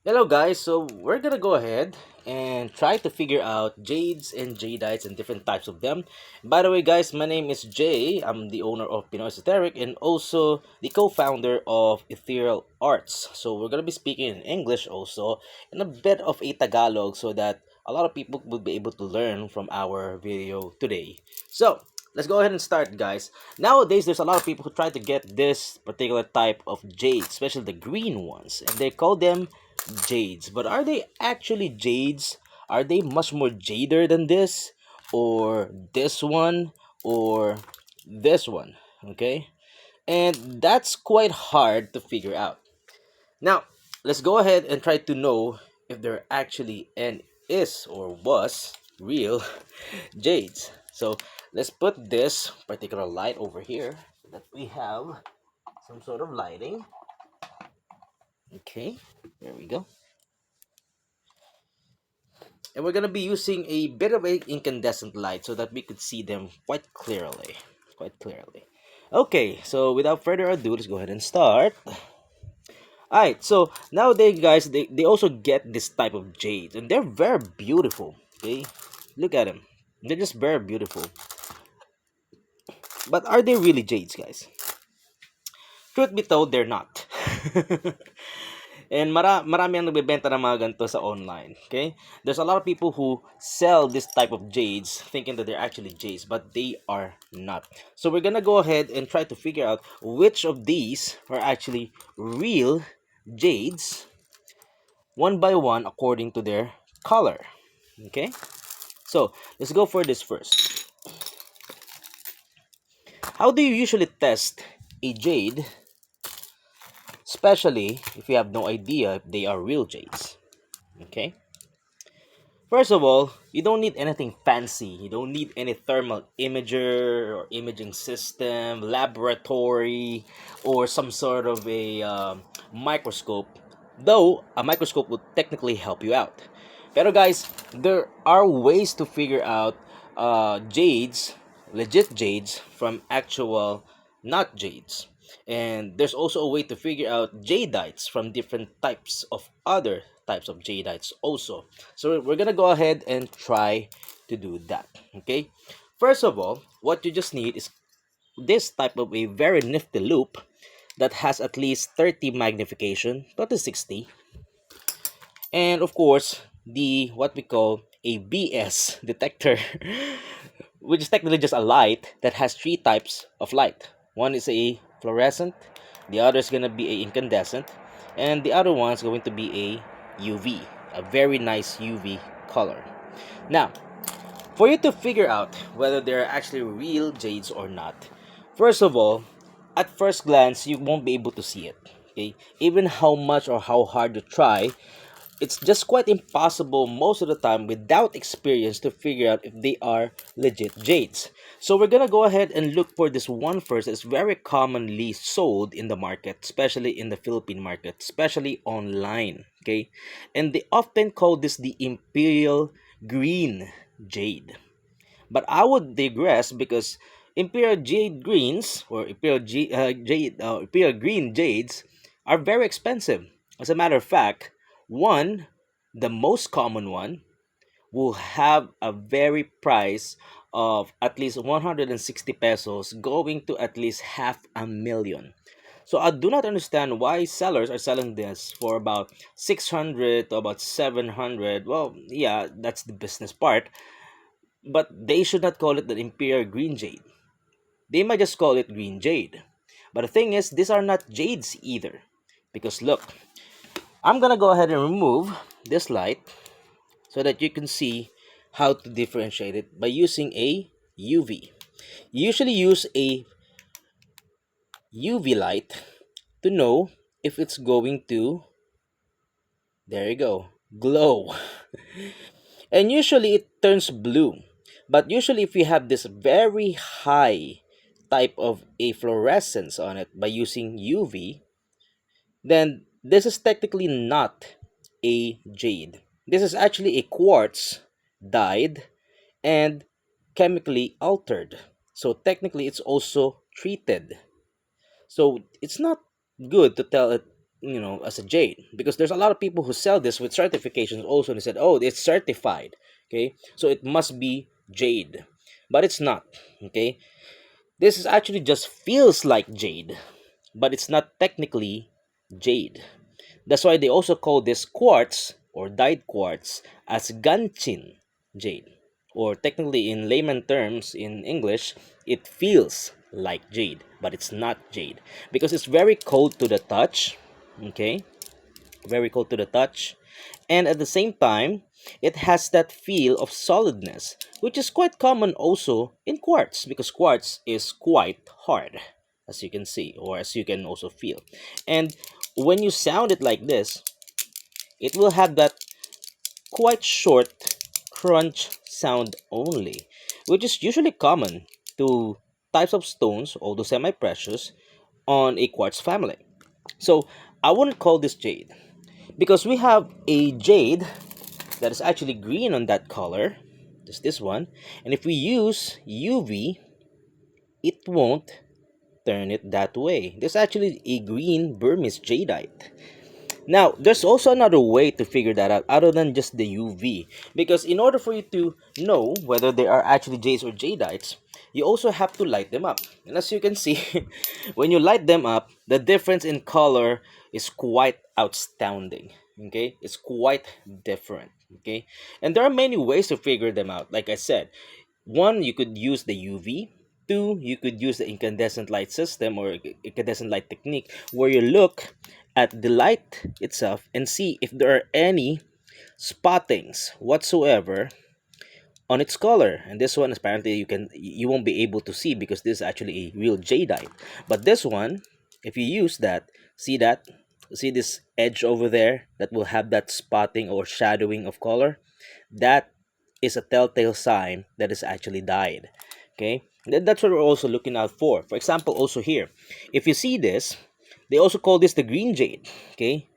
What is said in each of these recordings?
Hello guys, so we're gonna go ahead and try to figure out jades and jadites and different types of them. By the way guys, my name is Jay. I'm the owner of Pinoy Esoteric and also the co-founder of Ethereal Arts. So we're gonna be speaking in English also and a bit of a Tagalog so that a lot of people will be able to learn from our video today. So let's go ahead and start guys. Nowadays there's a lot of people who try to get this particular type of jade, especially the green ones, and they call them jades. But are they actually jades? Are they much more jader than this? Or this one? Or this one? Okay? And that's quite hard to figure out. Now, let's go ahead and try to know if there actually and is or was real jades. So let's put this particular light over here so that we have some sort of lighting. Okay, there we go. And we're gonna be using a bit of a incandescent light so that we could see them quite clearly. Okay, so without further ado, let's go ahead and start. Alright, so nowadays guys, they also get this type of jade and they're very beautiful. Okay, look at them, they're just very beautiful. But are they really jades, guys? Truth be told, they're not. And marami ang nagbebenta ng mga ganito sa online. Okay? There's a lot of people who sell this type of jades thinking that they're actually jades, but they are not. So we're gonna go ahead and try to figure out which of these are actually real jades, one by one according to their color. Okay? So let's go for this first. How do you usually test a jade, especially if you have no idea if they are real jades? Okay? First of all, you don't need anything fancy. You don't need any thermal imager or imaging system, laboratory, or some sort of a microscope. Though, a microscope would technically help you out. Pero guys, there are ways to figure out jades, legit jades, from actual not jades. And there's also a way to figure out jadites from different types of other types of jadites also. So we're gonna go ahead and try to do that. Okay. First of all, what you just need is this type of a very nifty loop that has at least 30 magnification, not the 60, and of course the what we call a BS detector, which is technically just a light that has three types of light. One is a fluorescent, the other is going to be a incandescent, and the other one is going to be a UV, a very nice UV color. Now, for you to figure out whether they're actually real jades or not, first of all, at first glance, you won't be able to see it. Okay, even how much or how hard you try, it's just quite impossible most of the time without experience to figure out if they are legit jades. So we're gonna go ahead and look for this one first that's very commonly sold in the market, especially in the Philippine market, especially online. Okay, and they often call this the Imperial Green Jade. But I would digress because Imperial Jade Greens or Imperial Green Jades are very expensive. As a matter of fact, one, the most common one, will have a very price of at least 160 pesos going to at least half a million. So I do not understand why sellers are selling this for about 600 to about 700. Well, yeah, that's the business part, but they should not call it the Imperial Green Jade. They might just call it Green Jade. But the thing is, these are not jades either. Because look, I'm gonna go ahead and remove this light so that you can see how to differentiate it by using a UV. You usually use a UV light to know if it's going to, there you go, glow. And usually it turns blue. But usually if you have this very high type of a fluorescence on it by using UV, then this is technically not a jade. This is actually a quartz dyed and chemically altered. So technically it's also treated. So it's not good to tell it as a jade, because there's a lot of people who sell this with certifications also, and they said, oh, it's certified. Okay, so it must be jade, but it's not. Okay, this is actually just feels like jade, but it's not technically jade. That's why they also call this quartz or dyed quartz as ganchin jade. Or technically, in layman terms in English, it feels like jade, but it's not jade because it's very cold to the touch. Okay, very cold to the touch, and at the same time, it has that feel of solidness, which is quite common also in quartz because quartz is quite hard, as you can see, or as you can also feel. And when you sound it like this, it will have that quite short crunch sound only, which is usually common to types of stones, although semi-precious, on a quartz family. So I wouldn't call this jade because we have a jade that is actually green on that color, just this one, and if we use UV, it won't turn it that way. There's actually a green Burmese jadeite. Now, there's also another way to figure that out other than just the UV. Because in order for you to know whether they are actually jades or jadites, you also have to light them up. And as you can see, when you light them up, the difference in color is quite outstanding. Okay? It's quite different. Okay? And there are many ways to figure them out. Like I said, one, you could use the UV. Two, you could use the incandescent light system or incandescent light technique where you look at the light itself and see if there are any spottings whatsoever on its color. And this one apparently you won't be able to see because this is actually a real jadeite. But this one, if you use that, see this edge over there that will have that spotting or shadowing of color, that is a telltale sign that is actually dyed. Okay, that's what we're also looking out for. For example, also here, if you see this, they also call this the green jade. Okay,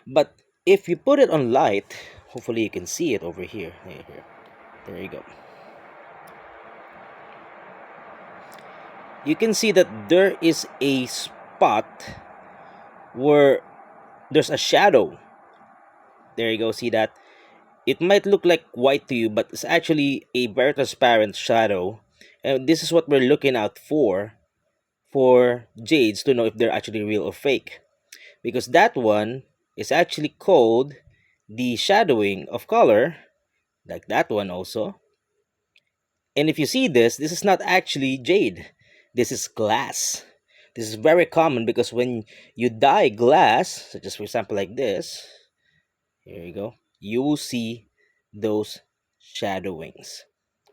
but if you put it on light, hopefully you can see it over here. Here. There you go. You can see that there is a spot where there's a shadow. There you go. See that? It might look like white to you, but it's actually a very transparent shadow. And this is what we're looking out for jades to know if they're actually real or fake. Because that one is actually called the shadowing of color, like that one also. And if you see this, this is not actually jade. This is glass. This is very common because when you dye glass, such as for example like this, here you go, you will see those shadowings.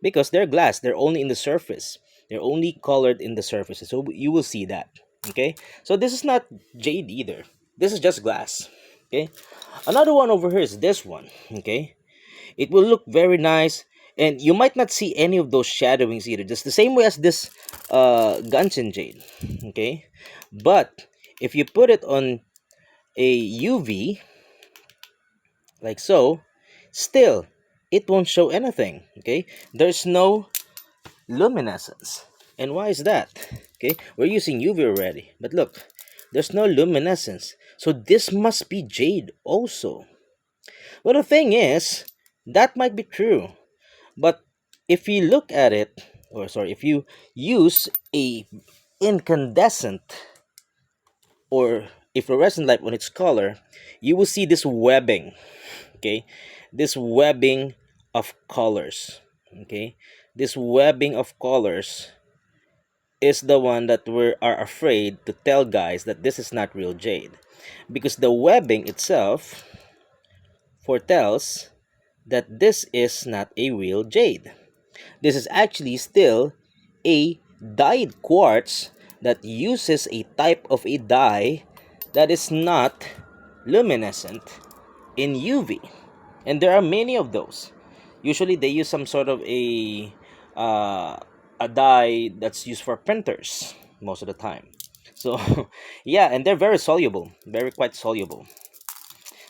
Because they're glass, they're only in the surface. They're only colored in the surface. So you will see that. Okay? So this is not jade either. This is just glass. Okay? Another one over here is this one. Okay? It will look very nice, and you might not see any of those shadowings either, just the same way as this Gunson jade. Okay, but if you put it on a UV like so, still it won't show anything. Okay, there's no luminescence. And why is that? Okay, we're using UV already, but look, there's no luminescence, so this must be jade also. Well, the thing is, that might be true, but if you look at it, or sorry, if you use a incandescent or a fluorescent light on its color, you will see this webbing. Okay, this webbing of colors. Okay, this webbing of colors is the one that we are afraid to tell guys that this is not real jade, because the webbing itself foretells that this is not a real jade. This is actually still a dyed quartz that uses a type of a dye that is not luminescent in UV. And there are many of those. Usually they use some sort of uh, a dye that's used for printers most of the time. So yeah, and they're very soluble, very quite soluble.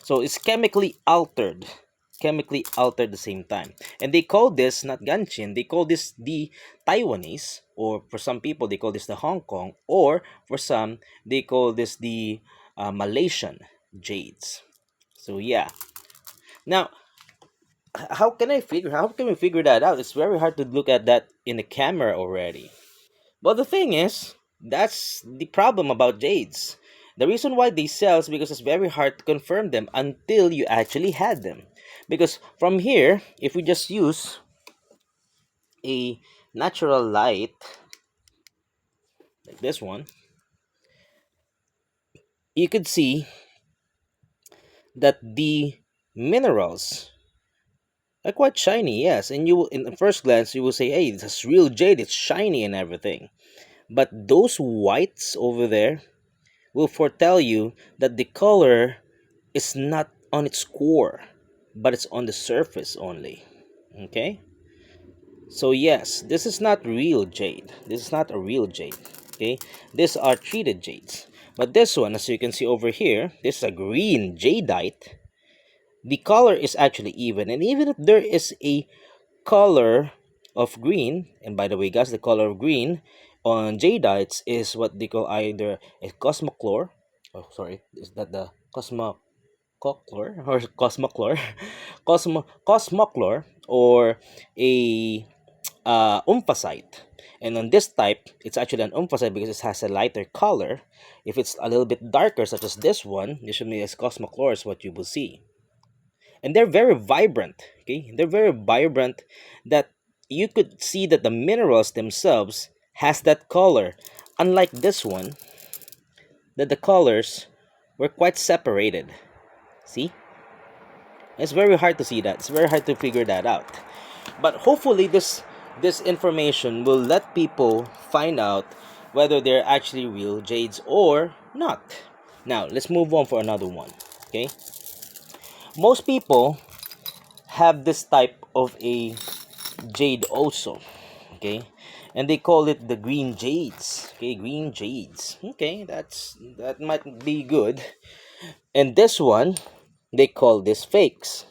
So it's chemically altered at the same time. And they call this not Ganchin, they call this the Taiwanese, or for some people they call this the Hong Kong, or for some they call this the Malaysian jades. So yeah. Now, how can we figure that out? It's very hard to look at that in the camera already. But the thing is, that's the problem about jades. The reason why they sell is because it's very hard to confirm them until you actually had them. Because from here, if we just use a natural light like this one, you could see that the minerals are quite shiny, yes. And you will, in the first glance, you will say, hey, this is real jade, it's shiny and everything. But those whites over there will foretell you that the color is not on its core, but it's on the surface only. Okay? So yes, this is not real jade. This is not a real jade. Okay? These are treated jades. But this one, as you can see over here, this is a green jadeite. The color is actually even. And even if there is a color of green, and by the way, guys, the color of green on jadites is what they call either a cosmochlor. Oh, sorry, is that the cosmochlor or cosmochlor? Cosmochlor or a omphacite. And on this type, it's actually an omphacite because it has a lighter color. If it's a little bit darker, such as this one, usually as cosmochlor is what you will see. And they're very vibrant. Okay, they're very vibrant that you could see that the minerals themselves has that color, unlike this one that the colors were quite separated. See, it's very hard to see that, it's very hard to figure that out. But hopefully this information will let people find out whether they're actually real jades or not. Now let's move on for another one. Okay, most people have this type of a jade also. Okay, and they call it the green jades. Okay, green jades. Okay, that might be good. And this one, they call this fakes.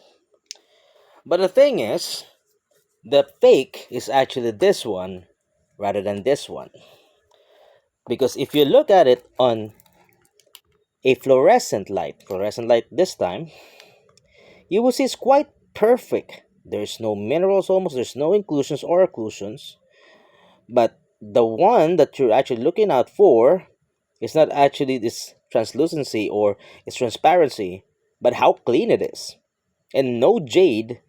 But the thing is, the fake is actually this one rather than this one, because if you look at it on a fluorescent light this time, you will see it's quite perfect. There's no minerals, almost there's no inclusions or occlusions. But the one that you're actually looking out for is not actually this translucency or its transparency, but how clean it is. And no jade,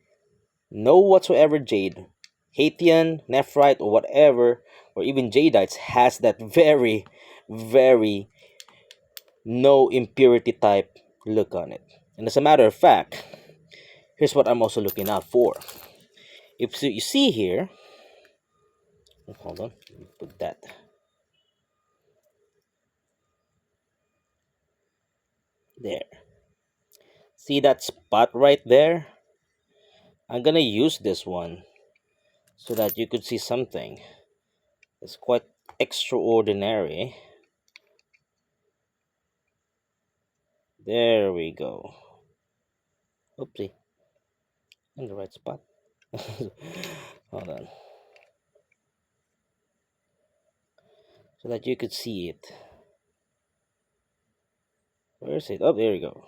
no whatsoever jade, Haitian, nephrite, or whatever, or even jadites has that very, very no impurity type look on it. And as a matter of fact, here's what I'm also looking out for. If you see here, hold on, put that there. See that spot right there? I'm gonna use this one so that you could see something. It's quite extraordinary. There we go. Oopsie, in the right spot. Hold on. So that you could see it. Where is it? Oh, there we go.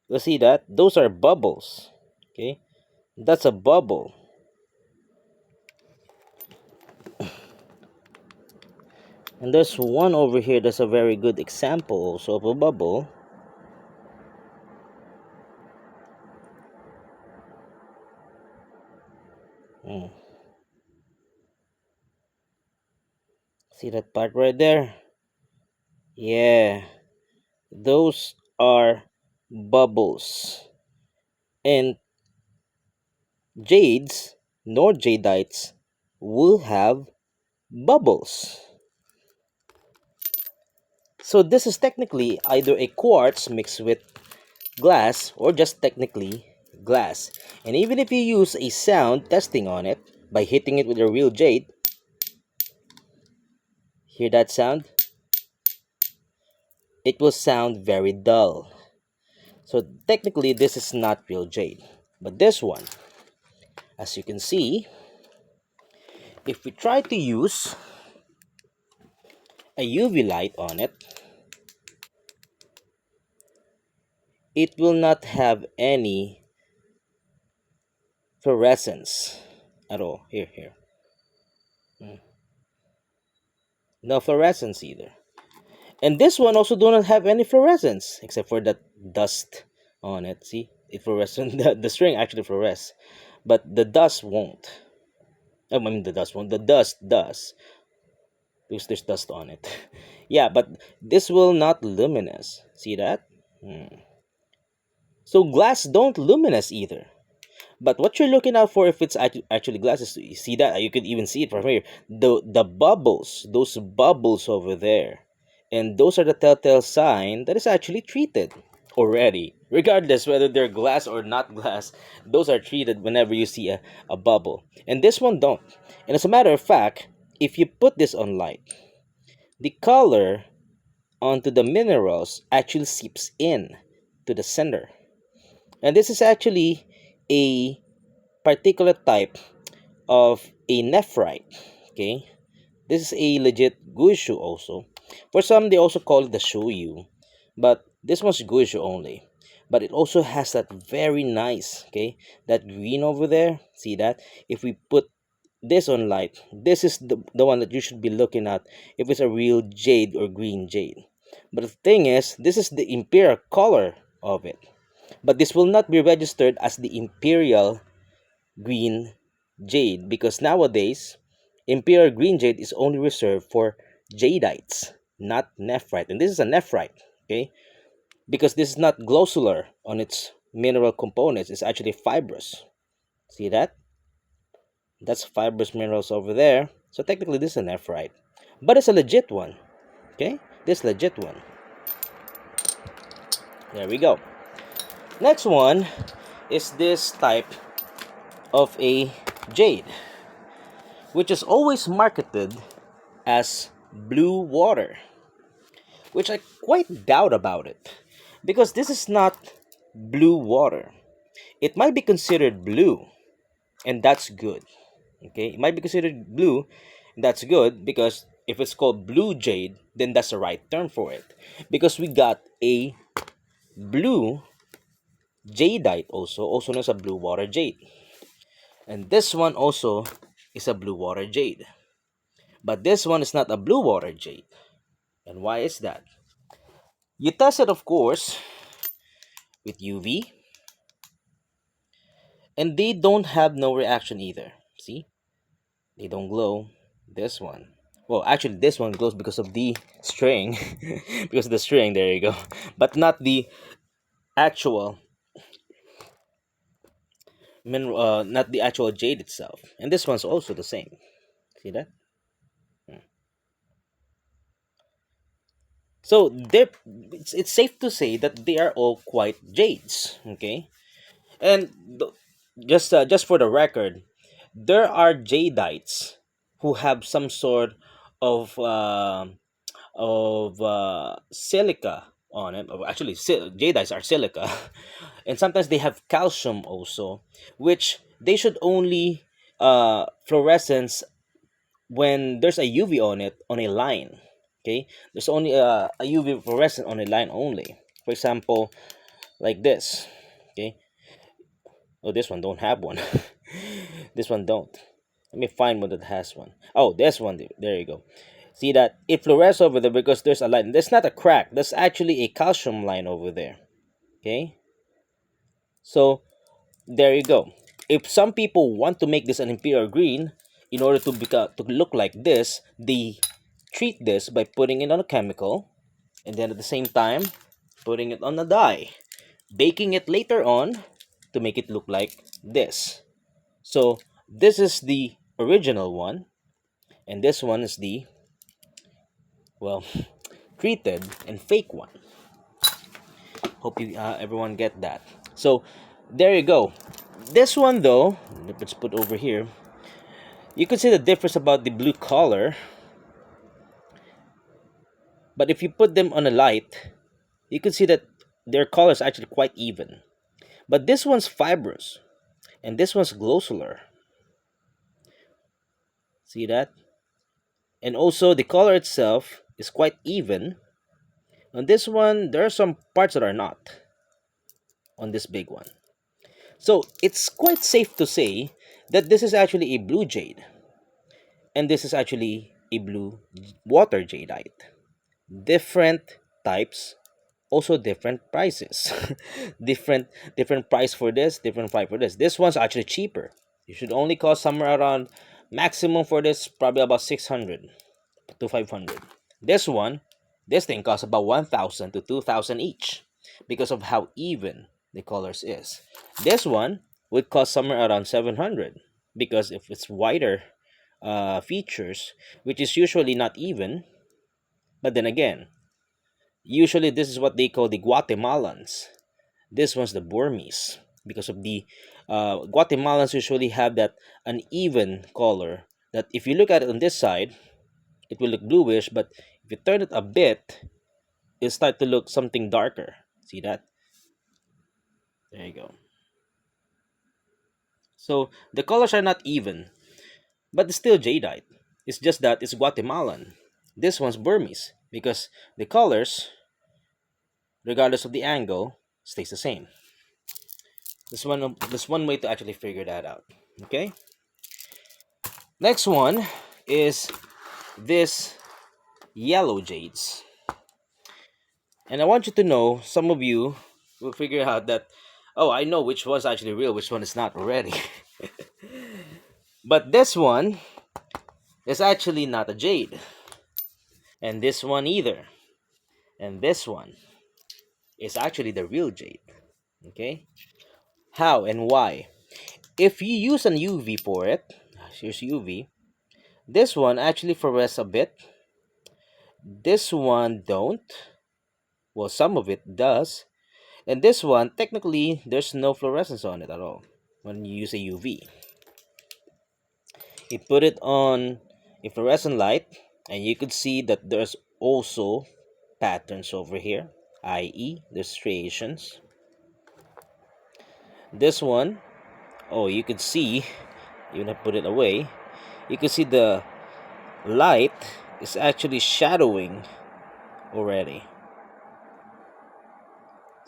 You see that? Those are bubbles. Okay? That's a bubble. And there's one over here that's a very good example also of a bubble. Hmm. See that part right there? Yeah. Those are bubbles. And jades nor jadites will have bubbles. So this is technically either a quartz mixed with glass or just technically glass. And even if you use a sound testing on it by hitting it with a real jade, hear that sound? It will sound very dull. So technically this is not real jade. But this one, as you can see, if we try to use a UV light on it, it will not have any fluorescence at all. Here. Mm. No fluorescence either. And this one also do not have any fluorescence except for that dust on it. See, it fluorescent. The string actually fluoresces, but the dust won't. I mean, the dust won't. The dust does because there's dust on it. Yeah, but this will not luminous. See that? Hmm. So glass don't luminous either. But what you're looking out for if it's actually glasses, you see that? You could even see it from here. The bubbles, those bubbles over there. And those are the telltale sign that it's actually treated already. Regardless whether they're glass or not glass, those are treated whenever you see a bubble. And this one don't. And as a matter of fact, if you put this on light, the color onto the minerals actually seeps in to the center. And this is actually a particular type of a nephrite. Okay, this is a legit guishu also. For some, they also call it the shoyu, but this one's guishu only. But it also has that very nice, okay, that green over there. See that? If we put this on light, this is the one that you should be looking at if it's a real jade or green jade. But the thing is, this is the imperial color of it. But this will not be registered as the imperial green jade because nowadays imperial green jade is only reserved for jadites, not nephrite. And this is a nephrite, okay, because this is not glossular on its mineral components. It's actually fibrous. See that? That's fibrous minerals over there. So technically this is a nephrite, but it's a legit one. Okay, this legit one. There we go. Next one is this type of a jade, which is always marketed as blue water, which I quite doubt about it because this is not blue water. It might be considered blue, and that's good. Okay, it might be considered blue, and that's good because if it's called blue jade, then that's the right term for it because we got a blue jadeite also known as a blue water jade, and this one also is a blue water jade. But this one is not a blue water jade. And why is that? You test it, of course, with UV, and they don't have no reaction either. See? They don't glow. This one. Well, actually, this one glows because of the string. Because of the string, there you go. But not the actual mineral, not the actual jade itself. And this one's also the same. See that? So it's safe to say that they are all quite jades. Okay? And just for the record, there are Jadites who have some sort of silica on it. Actually, Jadites are silica, and sometimes they have calcium also, which they should only fluorescence when there's a UV on it on a line. Okay, there's only a UV fluorescent on a line only. For example, like this. Okay, oh, this one don't have one. This one don't. Let me find one that has one. Oh, this one. There you go. See that it fluoresces over there because there's a line. That's not a crack. That's actually a calcium line over there. Okay. So there you go. If some people want to make this an imperial green, in order to look like this, they treat this by putting it on a chemical, and then at the same time, putting it on a dye, baking it later on to make it look like this. So this is the original one, and this one is the, well, treated and fake one. Hope you everyone get that. So there you go. This one though, let's put over here. You can see the difference about the blue color, but if you put them on a light, you can see that their color is actually quite even. But this one's fibrous, and this one's glossular. See that? And also the color itself is quite even. On this one, there are some parts that are not on this big one. So it's quite safe to say that this is actually a blue jade, and this is actually a blue water jadeite. Different types, also different prices. different different price for this, different price for this. This one's actually cheaper. You should only cost somewhere around, maximum for this probably about 600 to 500. This one, this thing costs about 1000 to 2000 each because of how even the colors is. This one would cost somewhere around 700 because if it's wider features, which is usually not even. But then again, usually this is what they call the Guatemalans. This one's the Burmese because of the Guatemalans usually have that uneven color that if you look at it on this side, it will look bluish, but if you turn it a bit, it'll start to look something darker. See that? There you go. So the colors are not even, but it's still jadeite. It's just that it's Guatemalan. This one's Burmese because the colors, regardless of the angle, stays the same. This one way to actually figure that out. Okay. Next one is this yellow jades, and I want you to know. Some of you will figure out that, oh, I know which one's actually real, which one is not already. But this one is actually not a jade, and this one either, and this one is actually the real jade. Okay. How and why? If you use an UV for it, here's UV. This one actually fluoresces a bit. This one don't. Well, some of it does. And this one, technically, there's no fluorescence on it at all when you use a UV. You put it on a fluorescent light, and you could see that there's also patterns over here, i.e., there's striations. This one, oh, you could see, even if I put it away, you could see the light is actually shadowing already.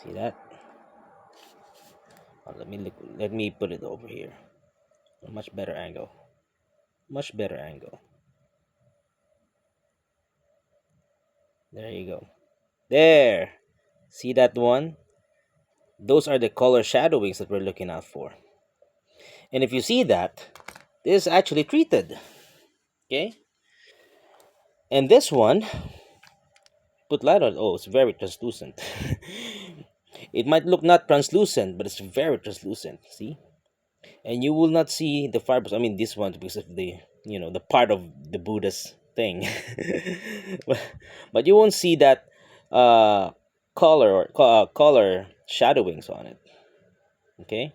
See that? Let me put it over here. A much better angle. Much better angle. There you go. There. See that one? Those are the color shadowings that we're looking out for. And if you see that, this is actually treated. Okay? And this one, put light on. Oh, it's very translucent. It might look not translucent, but it's very translucent. See? And you will not see the fibers. I mean, this one because of the, the part of the Buddha's thing. but, but you won't see that uh, color shadowings on it. Okay,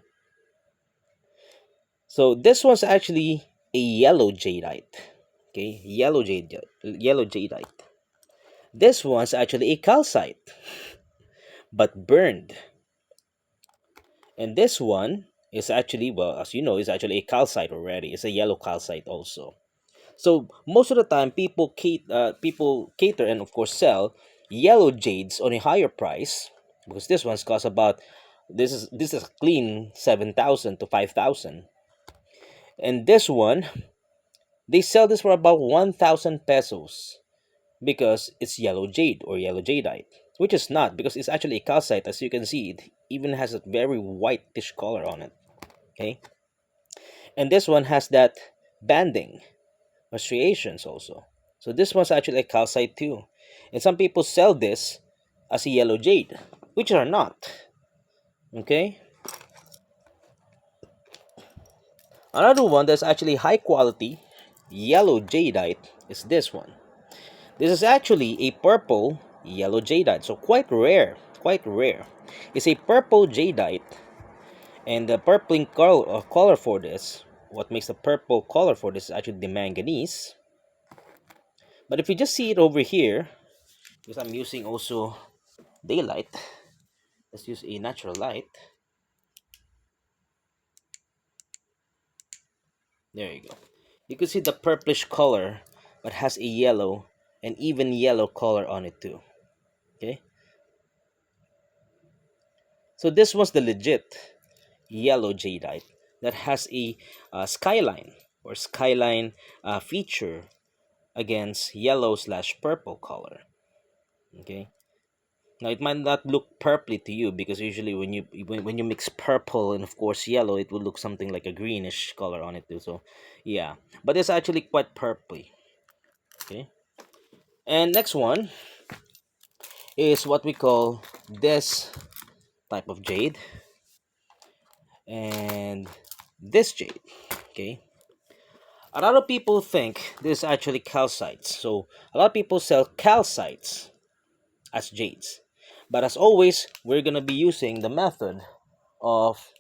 so this one's actually a yellow jadeite. Okay, yellow jadeite. This one's actually a calcite, but burned. And this one is actually, well, as you know, is actually a calcite already. It's a yellow calcite also. So most of the time, people cater and of course sell yellow jades on a higher price because this one's cost about, this is clean 7,000 to 5,000, and this one they sell this for about 1,000 pesos because it's yellow jade or yellow jadeite, which is not because it's actually a calcite. As you can see, it even has a very whitish color on it. Okay, and this one has that banding or striations also. So this one's actually a calcite too. And some people sell this as a yellow jade, which are not. Okay? Another one that's actually high quality yellow jadeite is this one. This is actually a purple yellow jadeite, so quite rare, quite rare. It's a purple jadeite, and the purpling color for this, what makes the purple color for this is actually the manganese. But if you just see it over here, because I'm using also daylight, let's use a natural light. There you go. You can see the purplish color but has a yellow and even yellow color on it too. Okay, so this was the legit yellow jadeite that has a skyline or skyline feature against yellow slash purple color. Okay, now it might not look purpley to you because usually when you mix purple and of course yellow, it will look something like a greenish color on it too. So yeah, but it's actually quite purpley. Okay, and next one is what we call this type of jade and this jade. Okay, a lot of people think this is actually calcites. So a lot of people sell calcites as jades. But as always, we're gonna be using the method of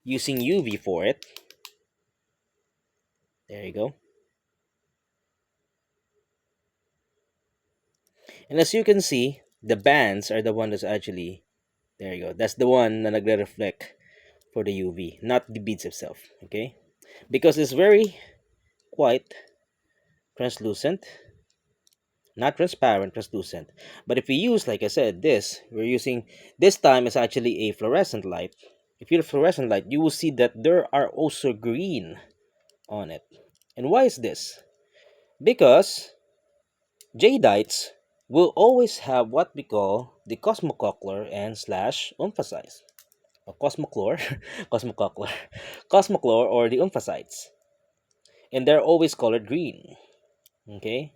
using UV for it. There you go. And as you can see, the bands are the one that's actually, there you go. That's the one na nagre-reflect for the UV, not the beads itself. Okay, because it's very quite translucent, not transparent, translucent. But if we use, like I said, this, we're using, this time is actually a fluorescent light. If you use fluorescent light, you will see that there are also green on it. And why is this? Because Jadites will always have what we call the cosmocochlear and slash emphasize. Or cosmochlor, cosmocochlear, cosmochlor or the emphasites. And they're always colored green. Okay?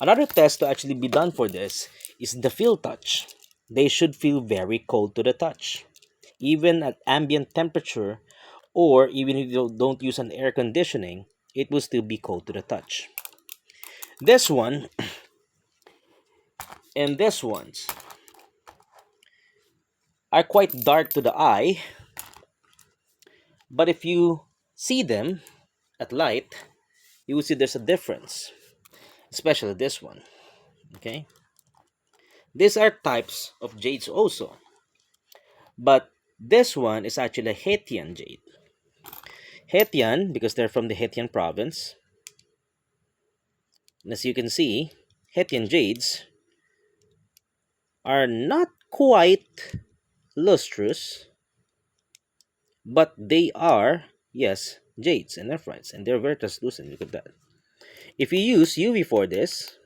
Another test to actually be done for this is the feel touch. They should feel very cold to the touch. Even at ambient temperature, or even if you don't use an air conditioning, it will still be cold to the touch. This one and this ones are quite dark to the eye, but if you see them at light, you will see there's a difference, especially this one. Okay, these are types of jades also, but this one is actually a Haitian jade. Haitian because they're from the Haitian province. And as you can see, Haitian jades are not quite lustrous, but they are, yes, jades and nephrites, and they're very translucent. Look at that. If you use UV for this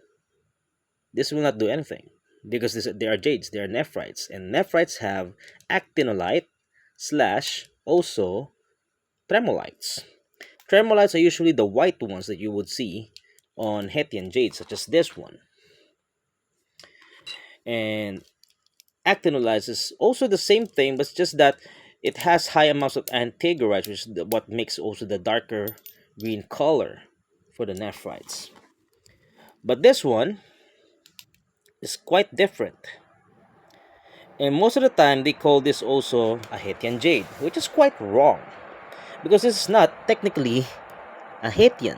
will not do anything because they are jades, they are nephrites, and nephrites have actinolite slash also tremolites. Tremolites are usually the white ones that you would see on Haitian jades, such as this one. And actinolite is also the same thing, but it's just that it has high amounts of antigorite, which is what makes also the darker green color for the nephrites. But this one is quite different. And most of the time, they call this also a Haitian jade, which is quite wrong because this is not technically a Haitian.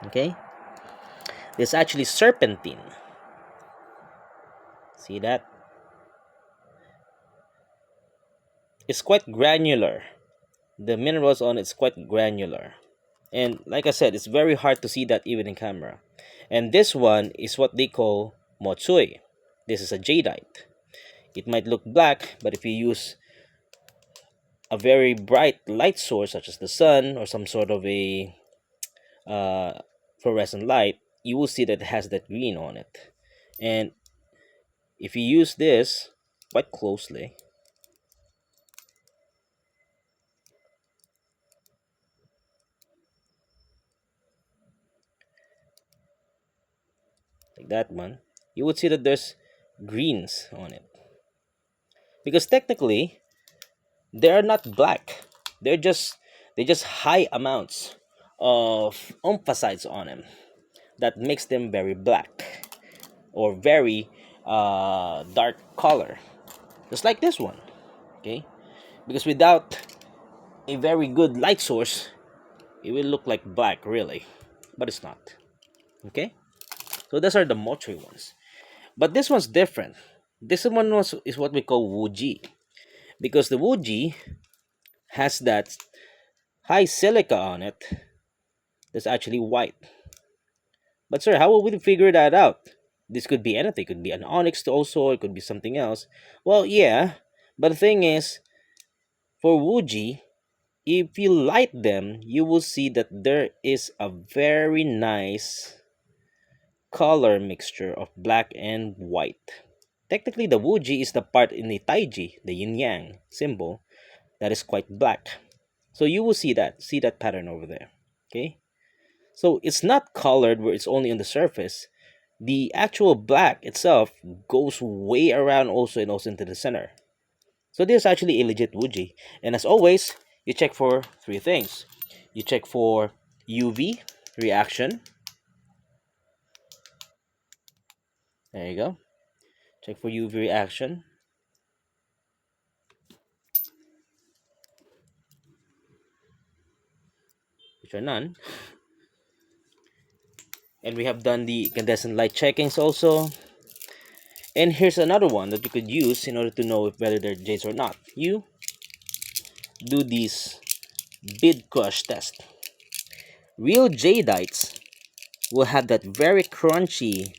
Okay, this is actually serpentine. See that? It's quite granular. The minerals on it's quite granular, and like I said, it's very hard to see that even in camera. And this one is what they call motsui. This is a jadeite. It might look black, but if you use a very bright light source such as the sun or some sort of a uh, fluorescent light, you will see that it has that green on it. And if you use this quite closely, like that one, you would see that there's greens on it. Because technically, they are not black. They just high amounts of emphasites on them that makes them very black or very dark color, just like this one. Okay, because without a very good light source, it will look like black really, but it's not. Okay, so those are the mochi ones, but this one's different. This one is what we call wuji because the wuji has that high silica on it that's actually white. But sir, how will we figure that out? This could be anything. It could be an onyx also. It could be something else. Well, yeah. But the thing is, for Wuji, if you light them, you will see that there is a very nice color mixture of black and white. Technically, the Wuji is the part in the Taiji, the yin yang symbol, that is quite black. So you will see that pattern over there. Okay? So it's not colored where it's only on the surface. The actual black itself goes way around also and also into the center. So this is actually a legit Wuji. And as always, you check for three things. You check for UV reaction. There you go. Check for UV reaction, which are none. And we have done the incandescent light checkings also. And here's another one that you could use in order to know if whether they're jades or not. You do this bid crush test. Real jadites will have that very crunchy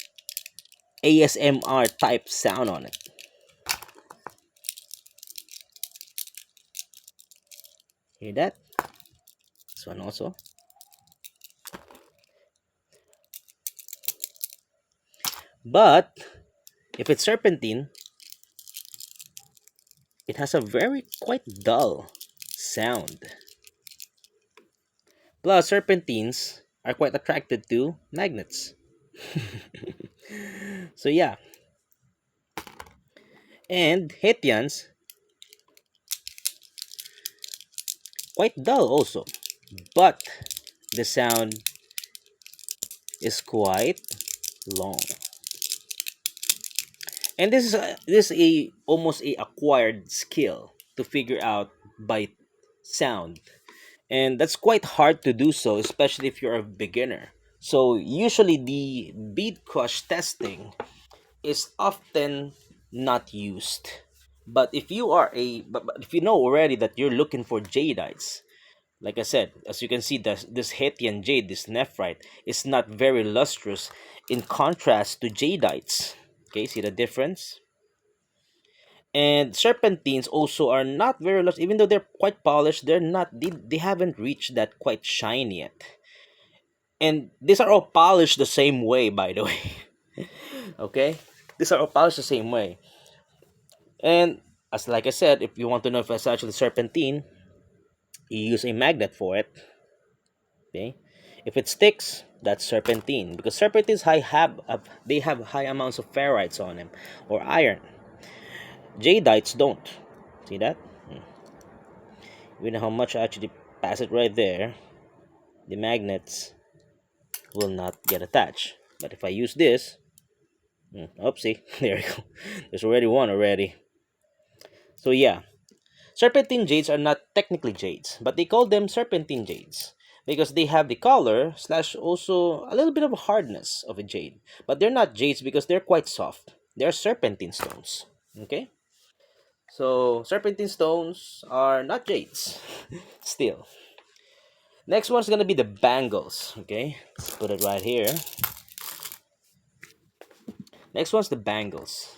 ASMR type sound on it. Hear that? This one also. But if it's serpentine, it has a very quite dull sound. Plus, serpentines are quite attracted to magnets. So yeah, and Hethians quite dull also, but the sound is quite long. And this is a almost a acquired skill to figure out by sound, and that's quite hard to do so, especially if you're a beginner. So usually the bead crush testing is often not used. But but if you know already that you're looking for jadites, like I said, as you can see, this Hethian jade, this nephrite, is not very lustrous in contrast to jadites. Okay, see the difference? And serpentines also are not very lustrous, even though they're quite polished. They haven't reached that quite shine yet. And these are all polished the same way, by the way. Okay, these are all polished the same way. And as like I said, if you want to know if it's actually serpentine, you use a magnet for it. Okay, if it sticks, that's serpentine because serpentines they have high amounts of ferrites on them or iron. Jadites don't. See that? Even how much I actually pass it right there, the magnets will not get attached. But if I use this, oopsie, there you go. There's already one already. So yeah, serpentine jades are not technically jades, but they call them serpentine jades because they have the color slash also a little bit of a hardness of a jade. But they're not jades because they're quite soft. They're serpentine stones. Okay? So serpentine stones are not jades. Still. Next one's gonna be the bangles. Okay? Let's put it right here. Next one's the bangles.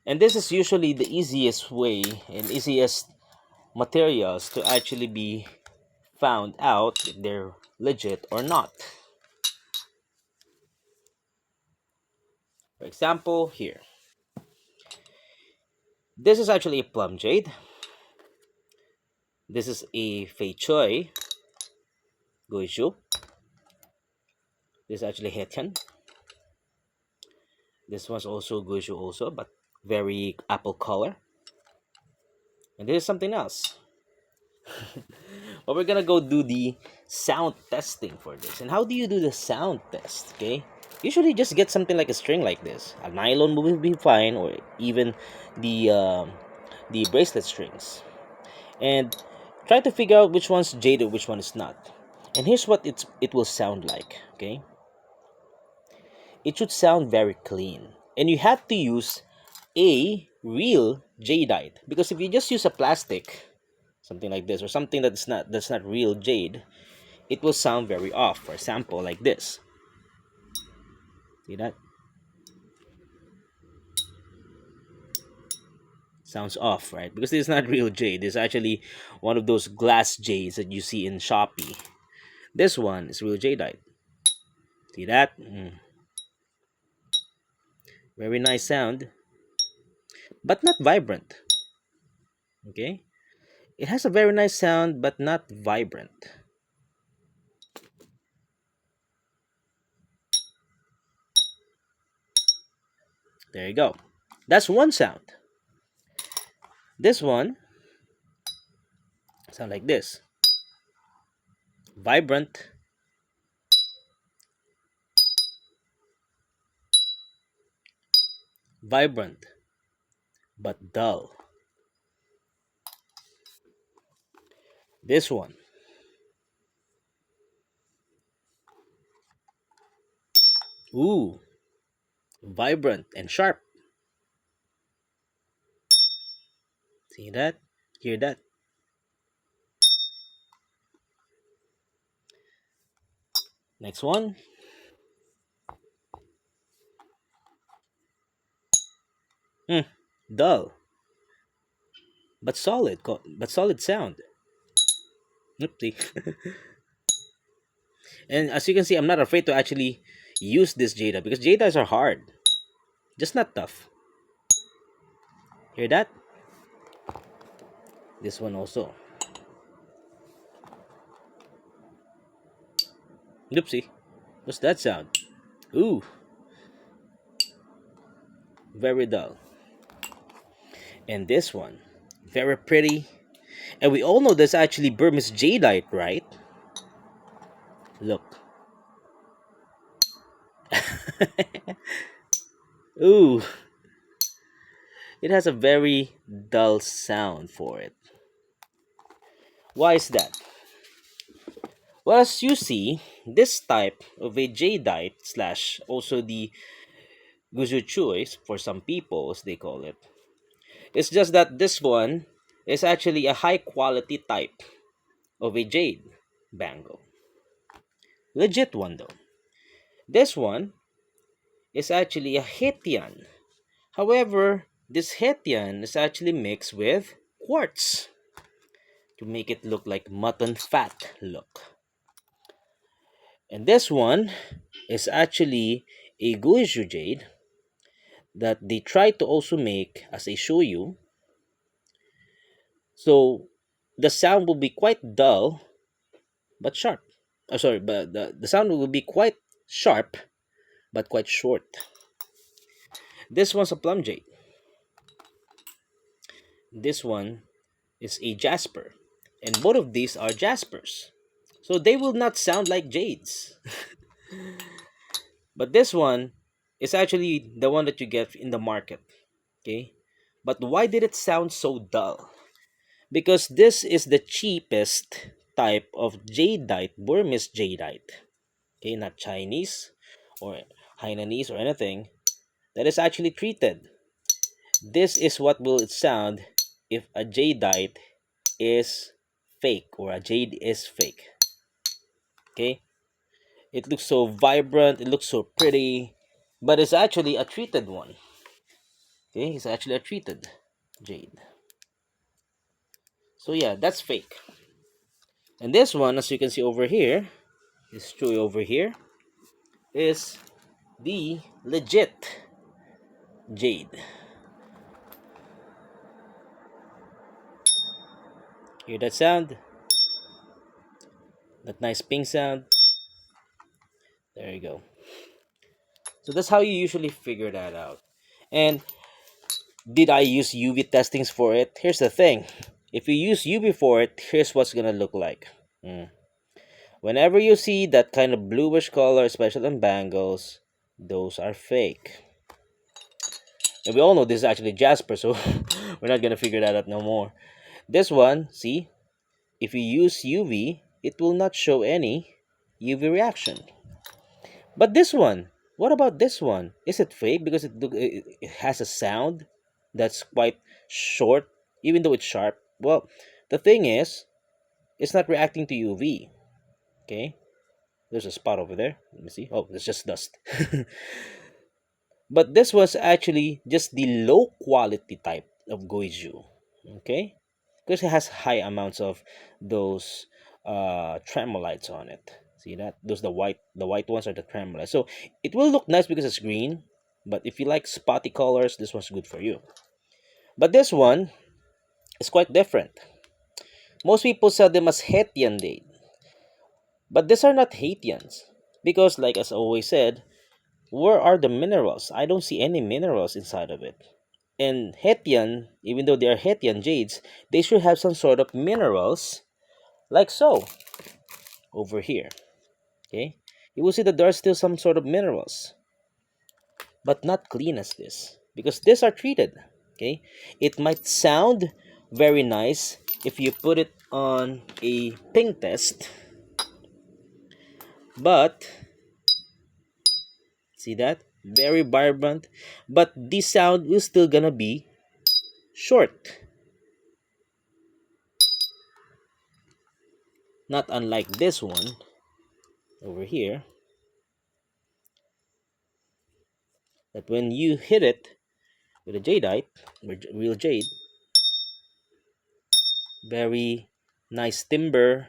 And this is usually the easiest way and easiest materials to actually be found out if they're legit or not. For example, here. This is actually a plum jade. This is a fei choi guishu. This is actually Hetian. This one's also guishu also, but very apple color. And this is something else. But we're gonna go do the sound testing for this. And how do you do the sound test? Okay, usually just get something like a string like this. A nylon will be fine, or even the bracelet strings, and try to figure out which one's jade or which one is not. And here's what it will sound like. Okay, it should sound very clean, and you have to use a real jadeite because if you just use a plastic, something like this, or something that's not real jade, it will sound very off. For example, like this. See that? Sounds off, right? Because this is not real jade. It's actually one of those glass jades that you see in Shopee. This one is real jadeite. See that? Very nice sound, but not vibrant. Okay? It has a very nice sound, but not vibrant. There you go. That's one sound. This one sound like this. Vibrant, vibrant, but dull. This one, ooh, vibrant and sharp. See that? Hear that? Next one, hmm, dull, but solid, but solid sound. Oopsie. And as you can see, I'm not afraid to actually use this Jada because Jadas are hard, just not tough. Hear that? This one also. Oopsie. What's that sound? Ooh, very dull. And this one, very pretty. And we all know that's actually Burmese jadeite, right? Look. Ooh, it has a very dull sound for it. Why is that? Well, as you see, this type of a jadeite slash also the guzuchuis for some people, as they call it, it's just that this one is actually a high quality type of a jade bangle. Legit one though. This one is actually a Hetian. However, this Hetian is actually mixed with quartz to make it look like mutton fat look. And this one is actually a Guizhou jade that they try to also make as a shoyu. So the sound will be quite dull but sharp. Sorry, but the sound will be quite sharp but quite short. This one's a plum jade. This one is a jasper. And both of these are jaspers. So they will not sound like jades. But this one is actually the one that you get in the market. Okay? But why did it sound so dull? Because this is the cheapest type of jadeite, Burmese jadeite. Okay, not Chinese or Hainanese or anything. That is actually treated. This is what will it sound if a jadeite is fake or a jade is fake. Okay? It looks so vibrant, it looks so pretty, but it's actually a treated one. Okay, it's actually a treated jade. So yeah, that's fake. And this one, as you can see over here, this chewy over here, is the legit jade. Hear that sound? That nice ping sound? There you go. So that's how you usually figure that out. And did I use UV testings for it? Here's the thing. If you use UV for it, here's what's gonna look like. Mm. Whenever you see that kind of bluish color, especially in bangles, those are fake. And we all know this is actually jasper, so we're not gonna figure that out no more. This one, see, if you use UV, it will not show any UV reaction. But this one, what about this one? Is it fake because it has a sound that's quite short, even though it's sharp? Well, the thing is, it's not reacting to UV. Okay, there's a spot over there. Let me see. Oh, it's just dust. But this was actually just the low quality type of goiju. Okay, because it has high amounts of those tremolites on it. See that? Those the white ones are the tremolites. So it will look nice because it's green. But if you like spotty colors, this one's good for you. But this one is quite different. Most people sell them as Haitian date, but these are not Haitians because, like as I always said, where are the minerals? I don't see any minerals inside of it. And Haitian, even though they are Haitian jades, they should have some sort of minerals, like so, over here. Okay, you will see that there are still some sort of minerals, but not clean as this because these are treated. Okay, it might sound very nice if you put it on a ping test, but see that, very vibrant, but the sound is still gonna be short, not unlike this one over here, that when you hit it with a jadeite or real jade, very nice timbre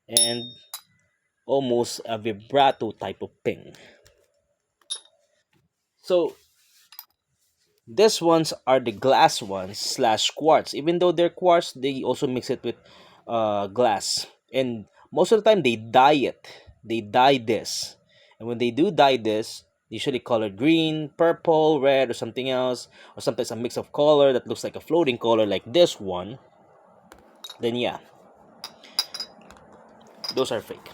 and almost a vibrato type of ping. So these ones are the glass ones slash quartz. Even though they're quartz, they also mix it with glass. And most of the time they dye it. They dye this. And when they do dye this, usually colored green, purple, red, or something else, or sometimes a mix of color that looks like a floating color like this one, then yeah, those are fake.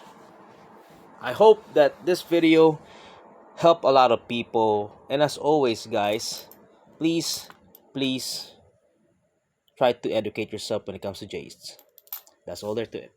I hope that this video helped a lot of people. And as always, guys, please, please try to educate yourself when it comes to Jades. That's all there to it.